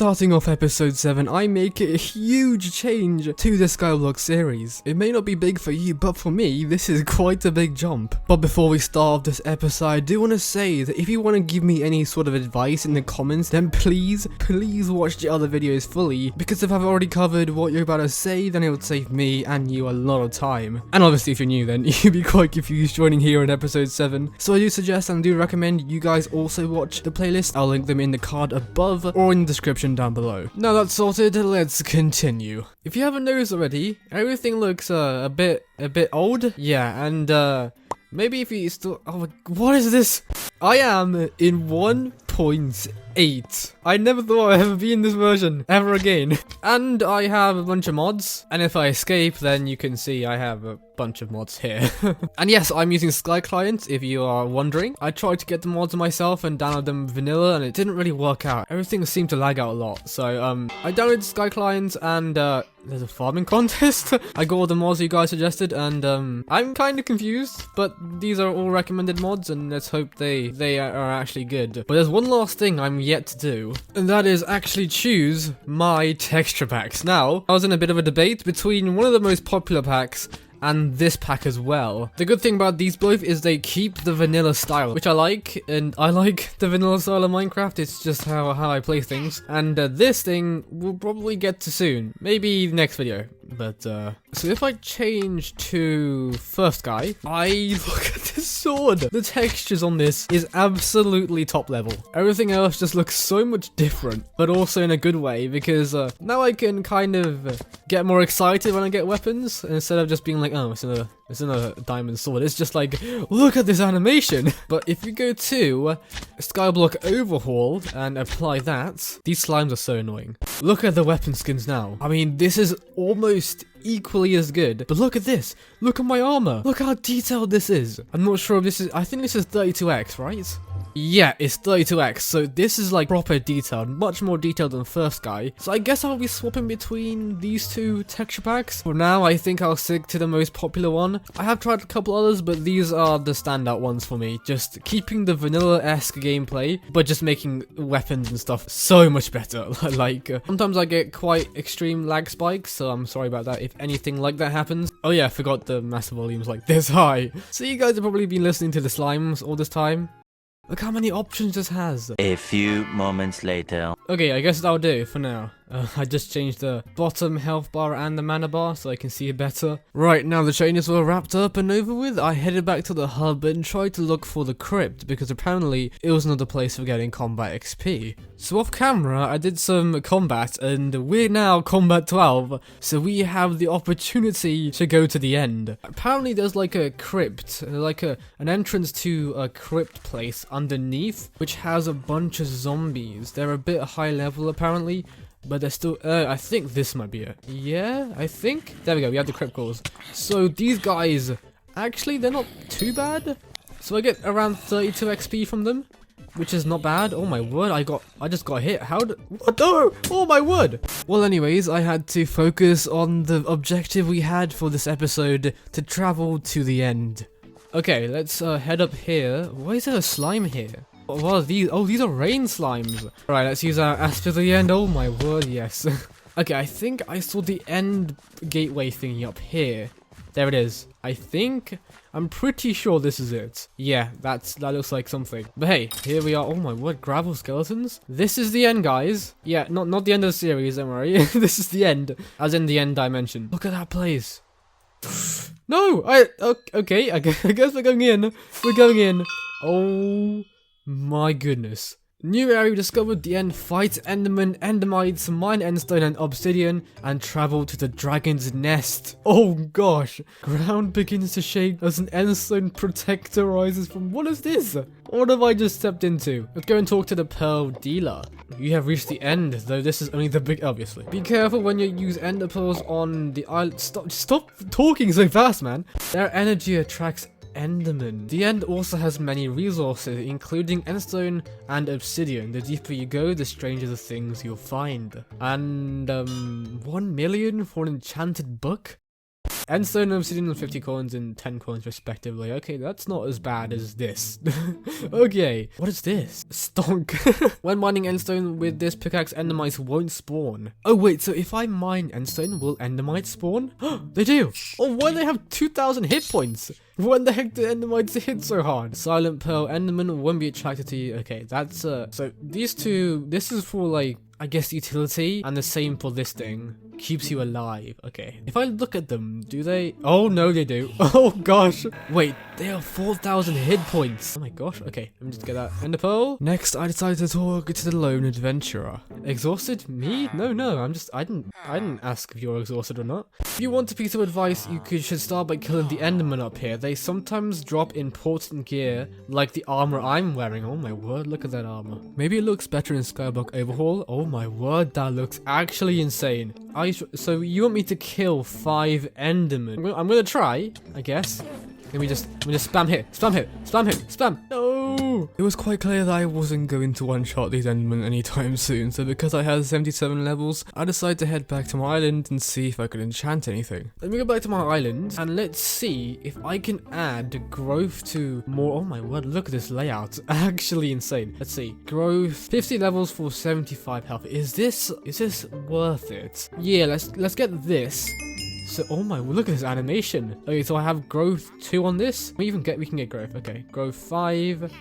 starting off episode 7, I make a huge change to the Skyblock series. It may not be big for you, but for me, this is quite a big jump. But before we start off this episode, I do want to say that if you want to give me any sort of advice in the comments, then please watch the other videos fully, because if I've already covered what you're about to say, then it would save me and you a lot of time. And obviously if you're new, then you'd be quite confused joining here in episode 7. So I do suggest and do recommend you guys also watch the playlist. I'll link them in the card above or in the description down below. Now that's sorted, let's continue. If you haven't noticed already, everything looks a bit old. Yeah, and maybe if you still, oh, what is this? I am in 1.8. I never thought I'd ever be in this version ever again. And I have a bunch of mods, and if I escape, then you can see I have a bunch of mods here. And yes, I'm using Sky Client, if you are wondering. I tried to get the mods myself and download them vanilla, and it didn't really work out. Everything seemed to lag out a lot. So I downloaded Sky Client, and there's a farming contest. I got all the mods you guys suggested, and I'm kind of confused, but these are all recommended mods, and let's hope they are actually good. But there's one last thing I'm yet to do, and that is actually choose my texture packs. Now, I was in a bit of a debate between one of the most popular packs and this pack as well. The good thing about these both is they keep the vanilla style, which I like, and I like the vanilla style of Minecraft. It's just how I play things. And this thing we'll probably get to soon, maybe next video. But so if I change to first guy, look at this sword. The textures on this is absolutely top level. Everything else just looks so much different, but also in a good way, because now I can kind of get more excited when I get weapons instead of just being like, oh, it's another diamond sword. It's just like, look at this animation. But if you go to Skyblock Overhaul and apply that, these slimes are so annoying. Look at the weapon skins now. I mean, this is almost equally as good, but look at this. Look at my armor. Look how detailed this is. I'm not sure if this is, I think this is 32x, right? Yeah, it's 32x, so this is like proper detailed, much more detailed than first guy. So I guess I'll be swapping between these two texture packs. For now, I think I'll stick to the most popular one. I have tried a couple others, but these are the standout ones for me. Just keeping the vanilla-esque gameplay, but just making weapons and stuff so much better. Like, sometimes I get quite extreme lag spikes, so I'm sorry about that if anything like that happens. Oh yeah, I forgot the massive volume's like this high. So you guys have probably been listening to the slimes all this time. Look how many options this has. A few moments later. Okay, I guess that'll do for now. I just changed the bottom health bar and the mana bar so I can see it better. Right, now the changes were wrapped up and over with, I headed back to the hub and tried to look for the crypt, because apparently it was another place for getting combat XP. So off camera, I did some combat, and we're now combat 12, so we have the opportunity to go to the end. Apparently there's like a crypt, like an entrance to a crypt place underneath, which has a bunch of zombies. They're a bit high level apparently, but they're still, I think this might be it. Yeah, I think. There we go, we have the crypt calls. So these guys, actually, they're not too bad. So I get around 32 XP from them, which is not bad. Oh my word, I just got hit. What? No! Oh my word! Well anyways, I had to focus on the objective we had for this episode, to travel to the end. Okay, let's head up here. Why is there a slime here? What are these? Oh, these are rain slimes. Alright, let's use our ass to the end. Oh my word, yes. Okay, I think I saw the end gateway thingy up here. There it is. I'm pretty sure this is it. Yeah, that looks like something. But hey, here we are. Oh my word, gravel skeletons. This is the end, guys. Yeah, not the end of the series, don't worry. This is the end. As in the end dimension. Look at that place. No! Okay, I guess we're going in. We're going in. Oh my goodness. New area discovered. The end. Fight Enderman, Endermites, mine endstone and obsidian, and travel to the dragon's nest. Oh gosh. Ground begins to shake as an endstone protector rises from... What is this? What have I just stepped into? Let's go and talk to the pearl dealer. You have reached the end, though this is only the big... Obviously. Be careful when you use ender pearls on the island. Stop talking so fast, man. Their energy attracts Enderman. The end also has many resources, including endstone and obsidian. The deeper you go, the stranger the things you'll find. And 1 million for an enchanted book? Endstone and obsidian and 50 coins and 10 coins respectively. Okay, that's not as bad as this. Okay, what is this? Stonk. When mining endstone with this pickaxe, endermites won't spawn. Oh wait, so if I mine endstone, will endermites spawn? They do. Oh, why do they have 2,000 hit points? When the heck did endermites hit so hard? Silent pearl, enderman won't be attracted to you. Okay, that's so these two, this is for like, I guess, utility, and the same for this thing. Keeps you alive. Okay. If I look at them, do they? Oh no, they do. Oh gosh. Wait, they have 4,000 hit points. Oh my gosh. Okay, let me just get that ender pearl. Next, I decided to talk to the lone adventurer. Exhausted? Me? No, I didn't ask if you're exhausted or not. If you want a piece of advice, should start by killing the endermen up here. They sometimes drop important gear, like the armor I'm wearing. Oh my word, look at that armor. Maybe it looks better in Skyblock Overhaul. Oh my word, that looks actually insane. So you want me to kill 5 endermen? I'm gonna try, I guess. Let me just spam hit, spam. No! It was quite clear that I wasn't going to one-shot these endermen anytime soon, so because I had 77 levels, I decided to head back to my island and see if I could enchant anything. Let me go back to my island, and let's see if I can add growth to more. Oh my word, look at this layout. Actually insane. Let's see. Growth, 50 levels for 75 health. Is this worth it? Yeah, let's get this. So, oh my, look at this animation. Okay, so I have growth 2 on this. We can get growth. Okay, growth 5.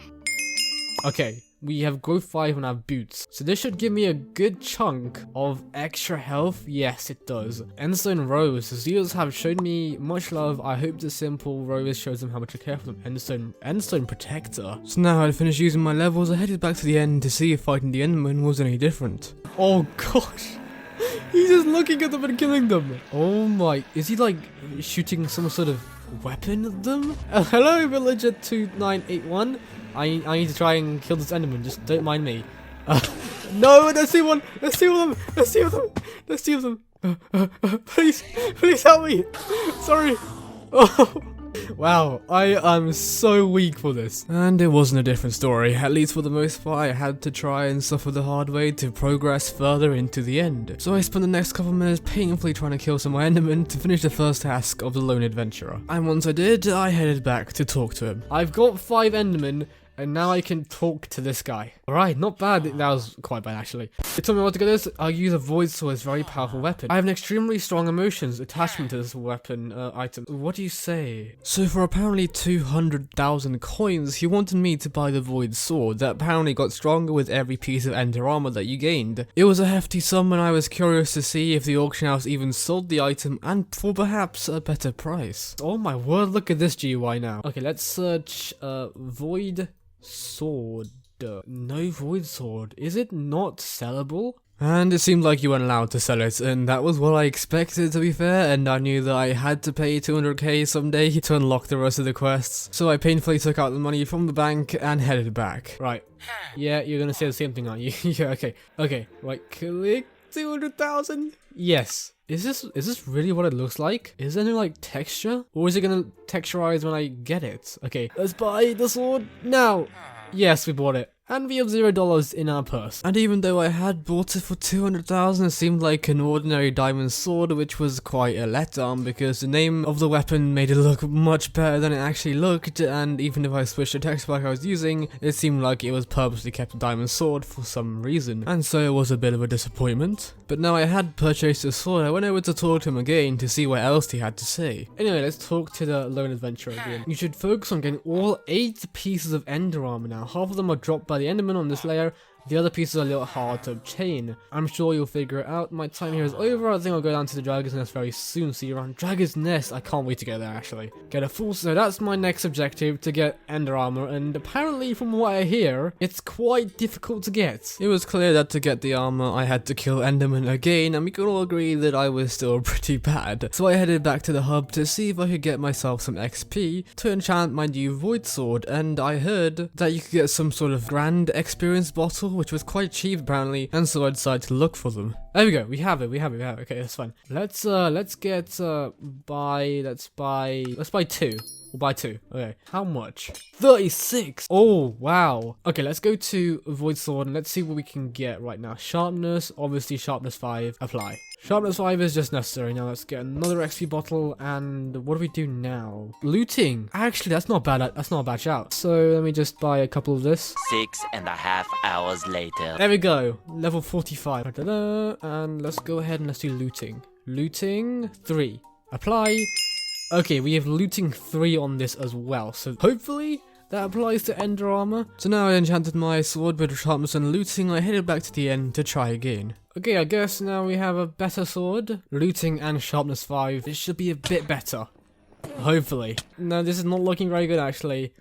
Okay, we have growth 5 on our boots. So this should give me a good chunk of extra health. Yes, it does. Endstone Rose. The Zeals have shown me much love. I hope the simple Rose shows them how much I care for them. Endstone Protector. So now I'd finished using my levels. I headed back to the end to see if fighting the Enderman was any different. Oh gosh. He's just looking at them and killing them. Oh my, is he like shooting some sort of weapon at them? Hello, villager 2981. I need to try and kill this enderman, just don't mind me. No, let's see one. Let's see them. Please help me. Sorry. Oh. Wow, I am so weak for this. And it wasn't a different story. At least for the most part, I had to try and suffer the hard way to progress further into the end. So I spent the next couple minutes painfully trying to kill some endermen to finish the first task of the lone adventurer. And once I did, I headed back to talk to him. I've got 5 endermen, and now I can talk to this guy. Alright, not bad. That was quite bad, actually. It told me what to get this. I'll use a void sword as a very powerful weapon. I have an extremely strong emotions attachment to this weapon item. What do you say? So for apparently 200,000 coins, he wanted me to buy the void sword that apparently got stronger with every piece of ender armor that you gained. It was a hefty sum, and I was curious to see if the auction house even sold the item and for perhaps a better price. Oh my word, look at this GUI now. Okay, let's search void sword. No void sword. Is it not sellable? And it seemed like you weren't allowed to sell it, and that was what I expected, to be fair, and I knew that I had to pay 200k someday to unlock the rest of the quests. So I painfully took out the money from the bank and headed back. Right. Yeah, you're gonna say the same thing, aren't you? Yeah, okay. Okay, right, click 200,000. Yes. Is this really what it looks like? Is there no like texture? Or is it gonna texturize when I get it? Okay, let's buy the sword now. Yes, we bought it. And we have $0 in our purse. And even though I had bought it for 200,000, it seemed like an ordinary diamond sword, which was quite a letdown because the name of the weapon made it look much better than it actually looked, and even if I switched the text pack I was using, it seemed like it was purposely kept a diamond sword for some reason. And so it was a bit of a disappointment. But now I had purchased the sword, I went over to talk to him again to see what else he had to say. Anyway, let's talk to the lone adventurer again. You should focus on getting all 8 pieces of ender armor now. Half of them are dropped by the enderman on this layer. The other pieces are a little hard to obtain. I'm sure you'll figure it out. My time here is over. I think I'll go down to the Dragon's Nest very soon. See you around Dragon's Nest. I can't wait to get there, actually. Get a full... So that's my next objective, to get ender armor. And apparently, from what I hear, it's quite difficult to get. It was clear that to get the armor, I had to kill enderman again. And we could all agree that I was still pretty bad. So I headed back to the hub to see if I could get myself some XP to enchant my new void sword. And I heard that you could get some sort of grand experience bottle, which was quite cheap apparently, and so I decided to look for them. There we go, we have it. Okay, that's fine. Let's buy 2. We'll buy 2. Okay. How much? 36. Oh, wow. Okay, let's go to Void Sword and let's see what we can get right now. Sharpness, obviously sharpness 5. Apply. Sharpness 5 is just necessary. Now let's get another XP bottle, and what do we do now? Looting. Actually, that's not bad. That's not a bad shout. So let me just buy a couple of this. 6.5 hours later. There we go. Level 45. Da-da-da. And let's go ahead and let's do looting. Looting 3. Apply. Okay, we have looting 3 on this as well. So hopefully that applies to Ender Armor. So now I enchanted my sword with sharpness and looting. I headed back to the end to try again. Okay, I guess now we have a better sword. Looting and sharpness 5. It should be a bit better. Hopefully. No, this is not looking very good actually.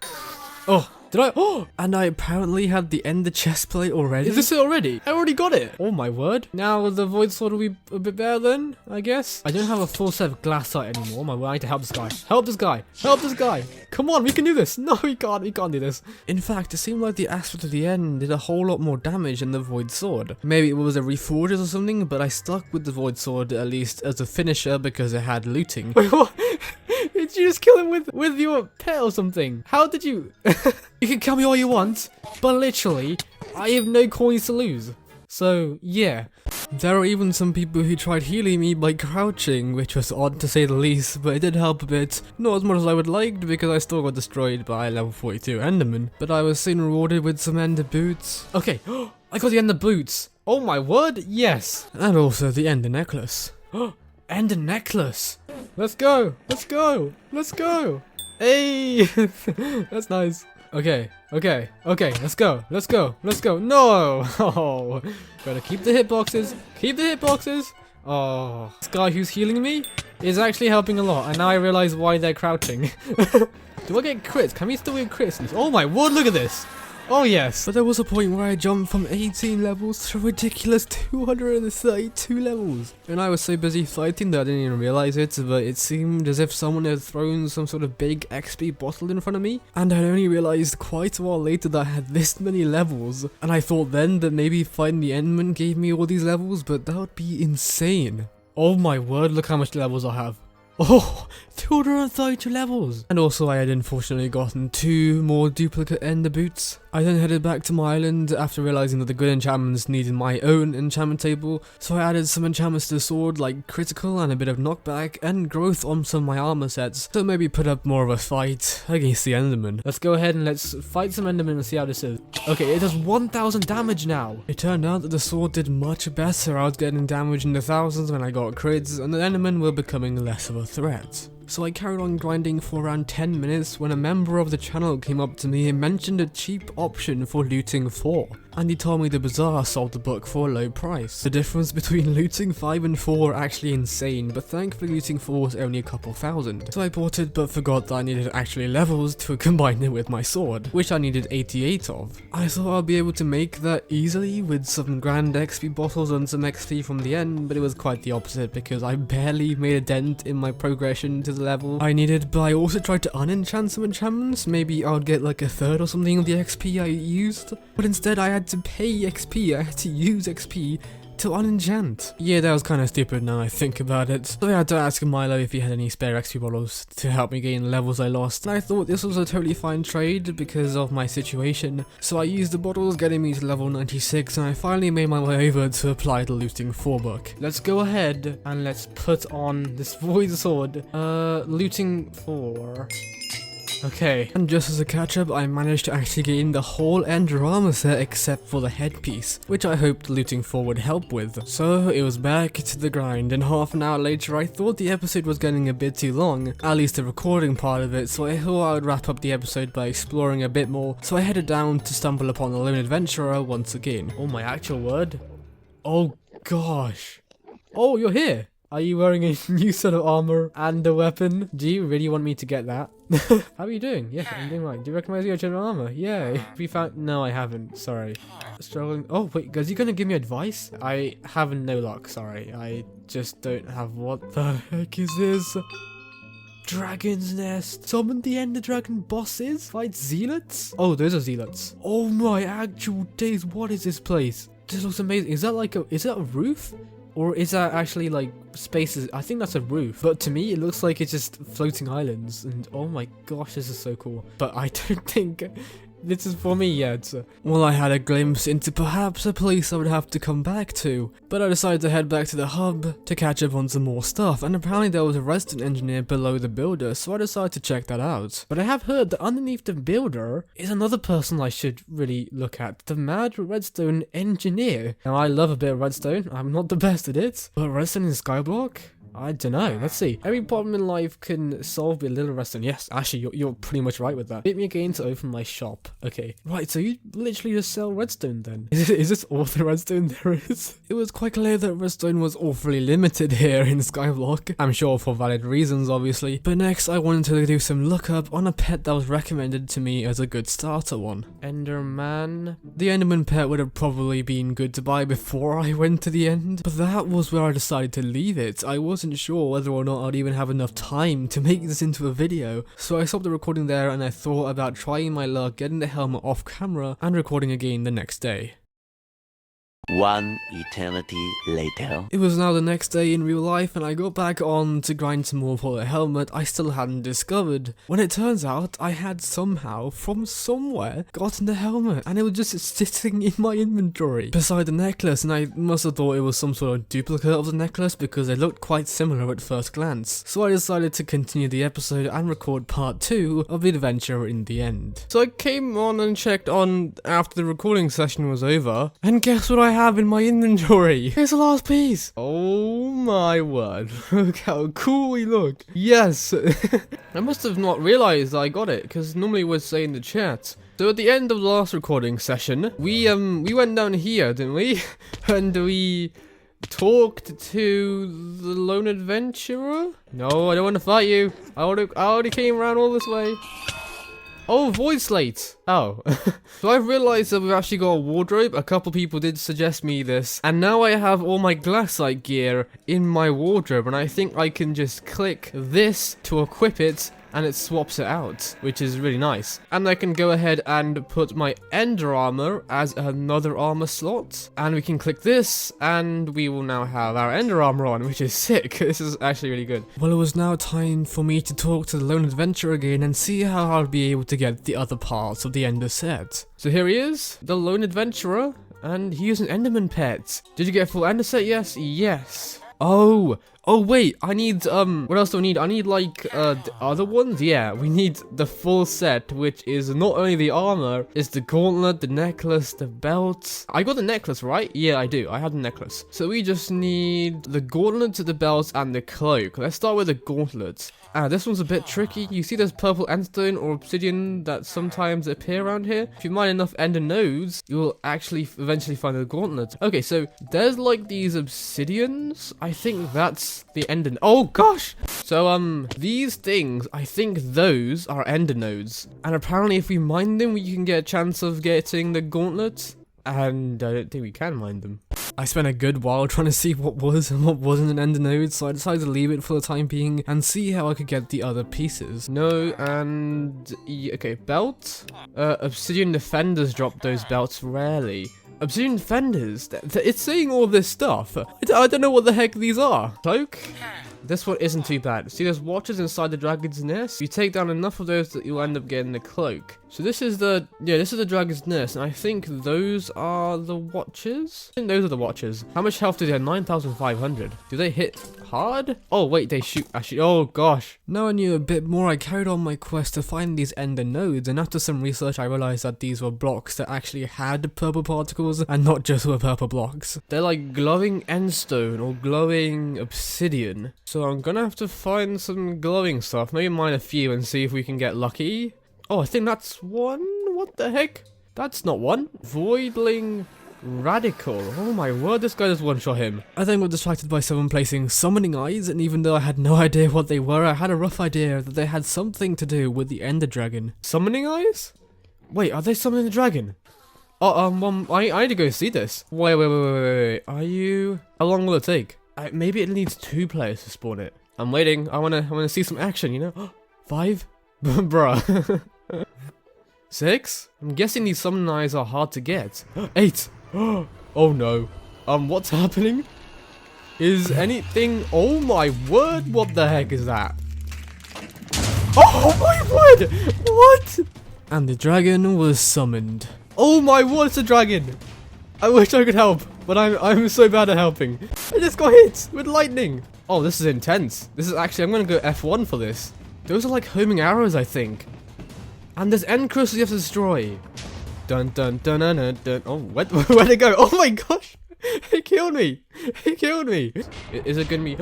Oh, did I? Oh, and I apparently had the Ender chestplate already. Is this it already? I already got it. Oh my word. Now the Void Sword will be a bit better then, I guess. I don't have a full set of glassite anymore. My word, I need to help this guy. Help this guy. Help this guy. Come on, we can do this. No, we can't. We can't do this. In fact, it seemed like the Aspect at the end did a whole lot more damage than the Void Sword. Maybe it was a reforged or something, but I stuck with the Void Sword at least as a finisher because it had looting. Wait, what? Did you just kill him with your pet or something? How did you? You can kill me all you want, but literally, I have no coins to lose. So, yeah. There are even some people who tried healing me by crouching, which was odd to say the least, but it did help a bit. Not as much as I would like, because I still got destroyed by level 42 Enderman, but I was soon rewarded with some Ender Boots. Okay, I got the Ender Boots. Oh my word, yes. And also the Ender Necklace. Ender Necklace. Let's go. Let's go. Let's go. Hey. That's nice. Okay. Let's go. Let's go. Let's go. No. Oh. Gotta keep the hitboxes. Keep the hitboxes. Oh. This guy who's healing me is actually helping a lot. And now I realize why they're crouching. Do I get crits? Can we still get crits? Oh my word, look at this. Oh yes. But there was a point where I jumped from 18 levels to a ridiculous 232 levels. And I was so busy fighting that I didn't even realize it, but it seemed as if someone had thrown some sort of big XP bottle in front of me. And I only realized quite a while later that I had this many levels. And I thought then that maybe fighting the Enderman gave me all these levels, but that would be insane. Oh my word, look how much levels I have. Oh, 232 levels! And also I had unfortunately gotten 2 more duplicate Ender Boots. I then headed back to my island after realizing that the good enchantments needed my own enchantment table, so I added some enchantments to the sword like critical and a bit of knockback and growth on some of my armor sets, so maybe put up more of a fight against the Enderman. Let's go ahead and let's fight some Endermen and see how this is. Okay, it does 1000 damage now! It turned out that the sword did much better. I was getting damage in the thousands when I got crits, and the Endermen were becoming less of a threat. So I carried on grinding for around 10 minutes when a member of the channel came up to me and mentioned a cheap option for looting 4. And he told me the bazaar sold the book for a low price. The difference between looting 5 and 4 are actually insane, but thankfully looting 4 was only a couple thousand. So I bought it but forgot that I needed actually levels to combine it with my sword, which I needed 88 of. I thought I'd be able to make that easily with some grand XP bottles and some XP from the end, but it was quite the opposite because I barely made a dent in my progression to the level I needed. But I also tried to unenchant some enchantments. Maybe I'll get like a third or something of the XP I used, but instead I had to pay XP, I had to use XP to unenchant. Yeah, that was kind of stupid now I think about it. So I had to ask Milo if he had any spare XP bottles to help me gain levels I lost. And I thought this was a totally fine trade because of my situation. So I used the bottles, getting me to level 96, and I finally made my way over to apply the looting 4 book. Let's go ahead and let's put on this Void Sword. Looting 4. Okay, and just as a catch-up, I managed to actually gain the whole Ender Armor set except for the headpiece, which I hoped looting 4 would help with. So it was back to the grind, and half an hour later I thought the episode was getting a bit too long, at least the recording part of it, so I thought I would wrap up the episode by exploring a bit more, so I headed down to stumble upon the Lone Adventurer once again. Oh my actual word? Oh gosh. Oh, you're here! Are you wearing a new set of armor and a weapon? Do you really want me to get that? How are you doing? Yeah, I'm doing right. Do you recognize your general armor? Yay. We found— no, I haven't. Sorry. Struggling. Oh, wait, guys, you gonna give me advice? I have no luck, sorry. I just don't have— what the heck is this? Dragon's Nest. Summon the Ender Dragon bosses? Fight zealots? Oh, those are zealots. Oh my actual days, what is this place? This looks amazing. Is that like a— is that a roof? Or is that actually like spaces? I think that's a roof. But to me, it looks like it's just floating islands. And oh my gosh, this is so cool. But I don't think this is for me yet. Well, I had a glimpse into perhaps a place I would have to come back to, but I decided to head back to the hub to catch up on some more stuff, and apparently there was a redstone engineer below the builder, so I decided to check that out. But I have heard that underneath the builder is another person I should really look at, the mad redstone engineer. Now, I love a bit of redstone, I'm not the best at it, but redstone in Skyblock? I don't know, let's see. Every problem in life can solve with a little redstone. Yes, actually, you're pretty much right with that. Hit me again to open my shop. Okay, right, so you literally just sell redstone then? Is this all the redstone there is? It was quite clear that redstone was awfully limited here in Skyblock. I'm sure for valid reasons, obviously. But next, I wanted to do some lookup on a pet that was recommended to me as a good starter one. Enderman. The Enderman pet would have probably been good to buy before I went to the end, but that was where I decided to leave it. I wasn't sure whether or not I'd even have enough time to make this into a video, so I stopped the recording there and I thought about trying my luck getting the helmet off camera and recording again the next day. One eternity later. It was now the next day in real life and I got back on to grind some more for the helmet I still hadn't discovered, when it turns out I had somehow, from somewhere, gotten the helmet and it was just sitting in my inventory beside the necklace, and I must have thought it was some sort of duplicate of the necklace because they looked quite similar at first glance. So I decided to continue the episode and record part 2 of the adventure in the end. So I came on and checked on after the recording session was over, and guess what I have in my inventory? Here's the last piece. Oh my word. Look how cool we look. Yes. I must have not realized I got it, because normally it would say in the chat. So at the end of the last recording session, we went down here, didn't we? And we talked to the lone adventurer? No, I don't want to fight you. I already came around all this way. Oh, void slate. Oh. So I've realized that we've actually got a wardrobe. A couple people did suggest me this. And now I have all my glassite gear in my wardrobe. And I think I can just click this to equip it, and it swaps it out, which is really nice. And I can go ahead and put my ender armor as another armor slot, and we can click this and we will now have our ender armor on, which is sick. This is actually really good. Well, it was now time for me to talk to the lone adventurer again and see how I'll be able to get the other parts of the ender set. So here he is, the lone adventurer, and he is an enderman pet. Did you get a full ender set? Yes. Oh wait, I need, what else do I need? I need, like, the other ones? Yeah, we need the full set, which is not only the armor, it's the gauntlet, the necklace, the belt. I got the necklace, right? Yeah, I do. I have the necklace. So we just need the gauntlet, the belt, and the cloak. Let's start with the gauntlet. This one's a bit tricky. You see this purple endstone or obsidian that sometimes appear around here? If you mine enough ender nodes, you will actually eventually find the gauntlet. Okay, so there's like these obsidians. I think that's the ender. Oh gosh! So these things, I think those are ender nodes. And apparently if we mine them, we can get a chance of getting the gauntlet. And I don't think we can mine them. I spent a good while trying to see what was and what wasn't an ender node, so I decided to leave it for the time being and see how I could get the other pieces. No, and okay, belt. Obsidian defenders drop those belts rarely. Obsidian defenders? It's saying all this stuff. I don't know what the heck these are. Cloak? This one isn't too bad. See, there's watches inside the dragon's nest. You take down enough of those that you'll end up getting the cloak. So this is the dragon's nest, and I think those are the watches. I think those are the watches. How much health do they have? 9,500. Do they hit hard? Oh wait, they shoot. Actually, oh gosh. Now I knew a bit more, I carried on my quest to find these ender nodes, and after some research I realized that these were blocks that actually had purple particles and not just were purple blocks. They're like glowing endstone or glowing obsidian. So I'm gonna have to find some glowing stuff, maybe mine a few and see if we can get lucky. Oh, I think that's one. What the heck? That's not one. Voidling Radical. Oh my word, this guy just one-shot him. I then got distracted by someone placing summoning eyes, and even though I had no idea what they were, I had a rough idea that they had something to do with the Ender Dragon. Summoning eyes? Wait, are they summoning the dragon? Oh, I need to go see this. Wait. Are you... How long will it take? Maybe it needs 2 players to spawn it. I'm waiting. I wanna see some action, you know? 5? Bruh. 6? I'm guessing these summon eyes are hard to get. 8. Oh no. What's happening? Is anything... Oh my word, what the heck is that? Oh my word! What? And the dragon was summoned. Oh my word, it's a dragon! I wish I could help, but I'm so bad at helping. I just got hit with lightning. Oh, this is intense. This is actually... I'm gonna go F1 for this. Those are like homing arrows, I think. And there's end crystals you have to destroy. Dun dun dun dun dun dun. Oh, where'd it go? Oh my gosh! It killed me! It killed me! Is it gonna be...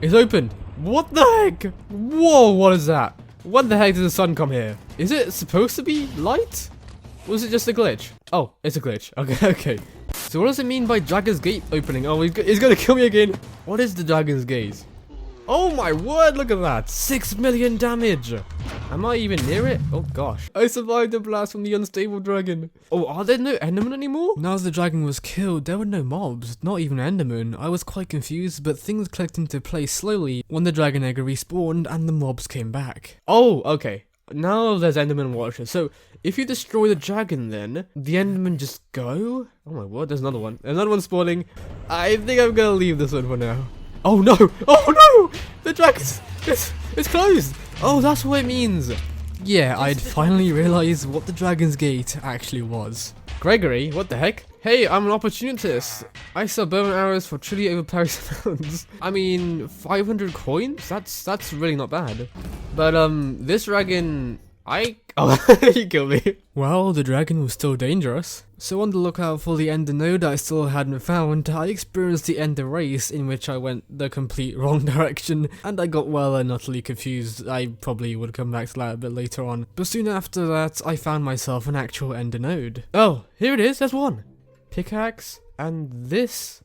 It's opened! What the heck? Whoa, what is that? When the heck did the sun come here? Is it supposed to be light? Or is it just a glitch? Oh, it's a glitch. Okay, okay. So what does it mean by Dragon's Gate opening? Oh, he's gonna kill me again. What is the Dragon's Gate? Oh my word, look at that. 6 million damage. Am I even near it? Oh gosh. I survived the blast from the unstable dragon. Oh, are there no Endermen anymore? Now as the dragon was killed, there were no mobs, not even Endermen. I was quite confused, but things clicked into place slowly when the dragon egg respawned and the mobs came back. Oh, okay. Now there's Enderman watchers. So if you destroy the dragon then, the Endermen just go? Oh my word, there's another one. There's another one spawning. I think I'm gonna leave this one for now. Oh no! Oh no! The dragon's... It's closed! Oh, that's what it means. Yeah, I'd finally realized what the Dragon's Gate actually was. Gregory, what the heck? Hey, I'm an opportunist. I sell bow and arrows for truly overpowered amounts. I mean, 500 coins? That's really not bad. But this dragon... Oh, he killed me. Well, the dragon was still dangerous. So on the lookout for the ender node I still hadn't found, I experienced the ender race in which I went the complete wrong direction, and I got well and utterly confused. I probably would come back to that a bit later on. But soon after that, I found myself an actual ender node. Oh, here it is, there's one. Pickaxe, and this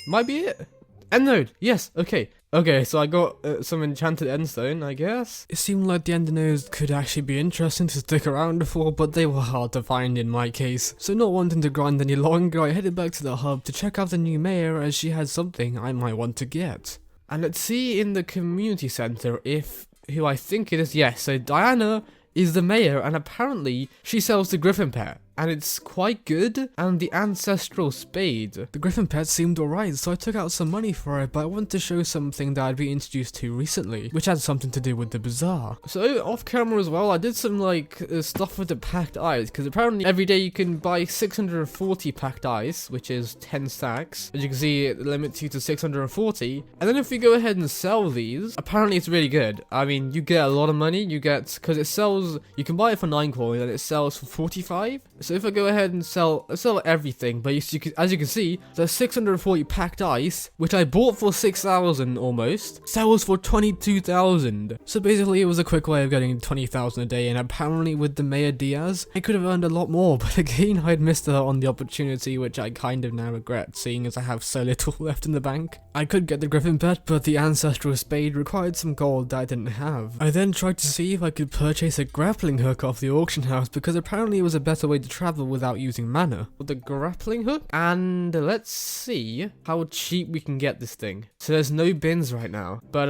might be it. End node, yes, okay. Okay, so I got some enchanted endstone, I guess. It seemed like the ender nodes could actually be interesting to stick around for, but they were hard to find in my case. So not wanting to grind any longer, I headed back to the hub to check out the new mayor as she had something I might want to get. And let's see in the community center if who I think it is. Yes, so Diana is the mayor, and apparently she sells the griffin pet. And it's quite good, and the ancestral spade. The griffin pet seemed alright, so I took out some money for it, but I wanted to show something that I'd been introduced to recently, which had something to do with the bazaar. So off camera as well, I did some like stuff with the packed ice, because apparently every day you can buy 640 packed ice, which is 10 stacks. As you can see, it limits you to 640. And then if we go ahead and sell these, apparently it's really good. I mean, you get a lot of money, you get, because it sells, you can buy it for 9 coins, and it sells for 45. So if I go ahead and sell everything, but as you can see, there's 640 packed ice, which I bought for 6,000 almost, sells for 22,000. So basically it was a quick way of getting 20,000 a day, and apparently with the Mayor Diaz, I could have earned a lot more, but again, I'd missed out on the opportunity, which I kind of now regret, seeing as I have so little left in the bank. I could get the griffin pet, but the ancestral spade required some gold that I didn't have. I then tried to see if I could purchase a grappling hook off the auction house, because apparently it was a better way to travel without using mana. With the grappling hook, and let's see how cheap we can get this thing. So there's no bins right now, but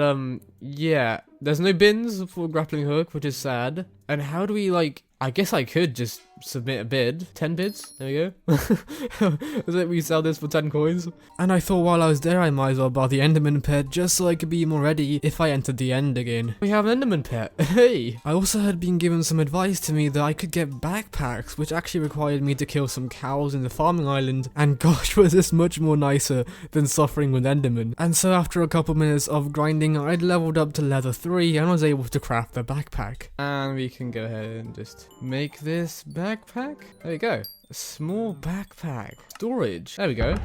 yeah, there's no bins for grappling hook, which is sad. And how do we like, I guess I could just submit a bid. 10 bids, there we go. We sell this for 10 coins. And I thought while I was there I might as well buy the Enderman pet just so I could be more ready if I entered the end again. We have an Enderman pet, hey! I also had been given some advice to me that I could get backpacks, which actually required me to kill some cows in the farming island, and gosh was this much more nicer than suffering with Enderman. And so after a couple minutes of grinding, I'd leveled up to leather 3 and was able to craft the backpack. And we can go ahead and just make this backpack. There we go. A small backpack. Storage. There we go.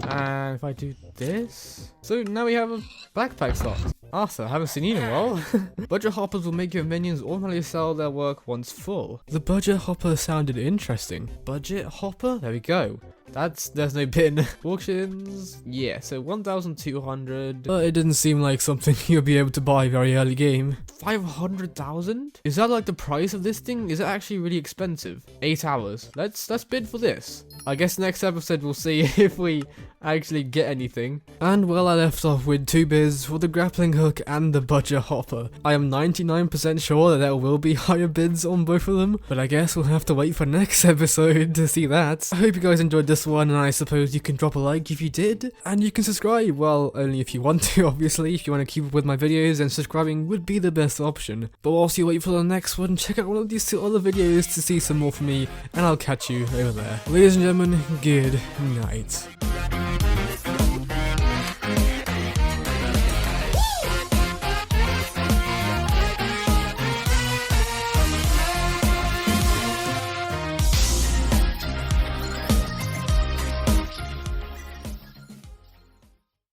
And if I do this. So now we have a backpack slot. Awesome. I haven't seen you in a while. Budget hoppers will make your minions automatically sell their work once full. The budget hopper sounded interesting. Budget hopper? There we go. There's no bin. Auctions, yeah, so 1,200. But it didn't seem like something you'll be able to buy very early game. 500,000? Is that like the price of this thing? Is it actually really expensive? 8 hours. Let's bid for this. I guess next episode we'll see if we actually get anything. And well, I left off with 2 bids for the grappling hook and the budget hopper. I am 99% sure that there will be higher bids on both of them, but I guess we'll have to wait for next episode to see that. I hope you guys enjoyed this one, and I suppose you can drop a like if you did, and you can subscribe, well, only if you want to, obviously. If you want to keep up with my videos, then subscribing would be the best option. But whilst you wait for the next one, check out one of these 2 other videos to see some more from me, and I'll catch you over there. Ladies and gentlemen, good night.